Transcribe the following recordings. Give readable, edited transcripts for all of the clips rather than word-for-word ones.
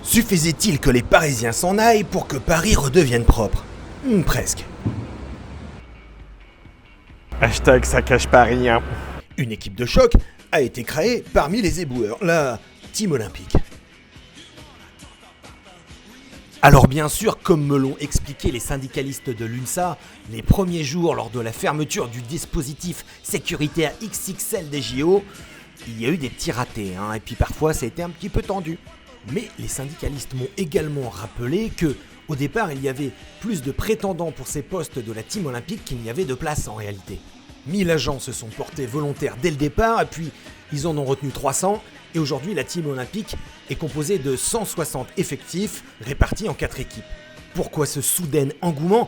Suffisait-il que les Parisiens s'en aillent pour que Paris redevienne propre? Presque. Hashtag ça cache Paris, hein. Une équipe de choc a été créée parmi les éboueurs, la Team Olympique. Alors bien sûr, comme me l'ont expliqué les syndicalistes de l'UNSA, les premiers jours lors de la fermeture du dispositif sécuritaire XXL des JO, il y a eu des petits ratés, et puis parfois ça a été un petit peu tendu. Mais les syndicalistes m'ont également rappelé que, au départ, il y avait plus de prétendants pour ces postes de la Team Olympique qu'il n'y avait de place en réalité. 1000 agents se sont portés volontaires dès le départ, et puis ils en ont retenu 300, et aujourd'hui la Team Olympique est composée de 160 effectifs répartis en 4 équipes. Pourquoi ce soudain engouement?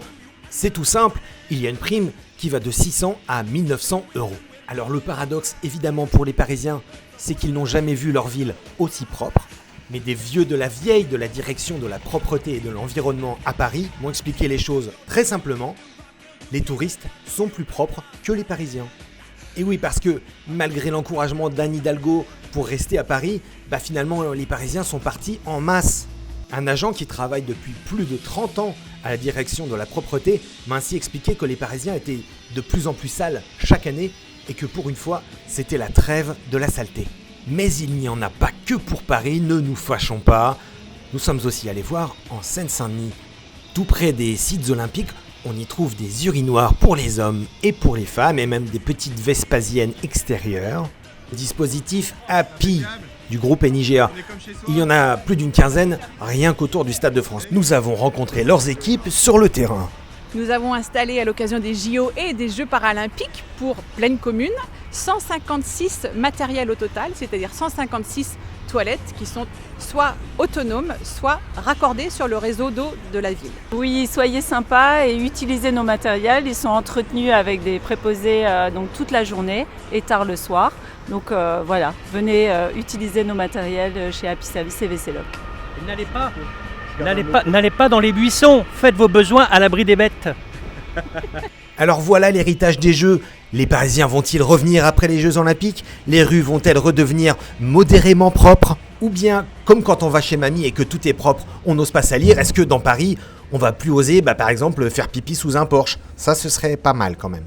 C'est tout simple, il y a une prime qui va de 600 à 1900 €. Alors le paradoxe évidemment pour les Parisiens, c'est qu'ils n'ont jamais vu leur ville aussi propre, mais des vieux de la vieille de la direction de la propreté et de l'environnement à Paris m'ont expliqué les choses très simplement. Les touristes sont plus propres que les Parisiens. Et oui, parce que malgré l'encouragement d'Anne Hidalgo pour rester à Paris, finalement les Parisiens sont partis en masse. Un agent qui travaille depuis plus de 30 ans à la direction de la propreté m'a ainsi expliqué que les Parisiens étaient de plus en plus sales chaque année et que pour une fois, c'était la trêve de la saleté. Mais il n'y en a pas que pour Paris, ne nous fâchons pas. Nous sommes aussi allés voir en Seine-Saint-Denis. Tout près des sites olympiques, on y trouve des urinoirs pour les hommes et pour les femmes, et même des petites Vespasiennes extérieures. Le dispositif Happy du groupe NIGA. Il y en a plus d'une quinzaine, rien qu'autour du Stade de France. Nous avons rencontré leurs équipes sur le terrain. Nous avons installé à l'occasion des JO et des Jeux paralympiques pour pleine commune 156 matériels au total, c'est-à-dire 156 toilettes qui sont soit autonomes, soit raccordées sur le réseau d'eau de la ville. Oui, soyez sympas et utilisez nos matériels. Ils sont entretenus avec des préposés donc toute la journée et tard le soir. Donc voilà, venez utiliser nos matériels chez Happy Service et WC Loc. N'allez pas dans les buissons, faites vos besoins à l'abri des bêtes. Alors voilà l'héritage des Jeux. Les Parisiens vont-ils revenir après les Jeux Olympiques? Les rues vont-elles redevenir modérément propres? Ou bien, comme quand on va chez mamie et que tout est propre, on n'ose pas salir, est-ce que dans Paris, on va plus oser, par exemple, faire pipi sous un Porsche? Ça, ce serait pas mal quand même.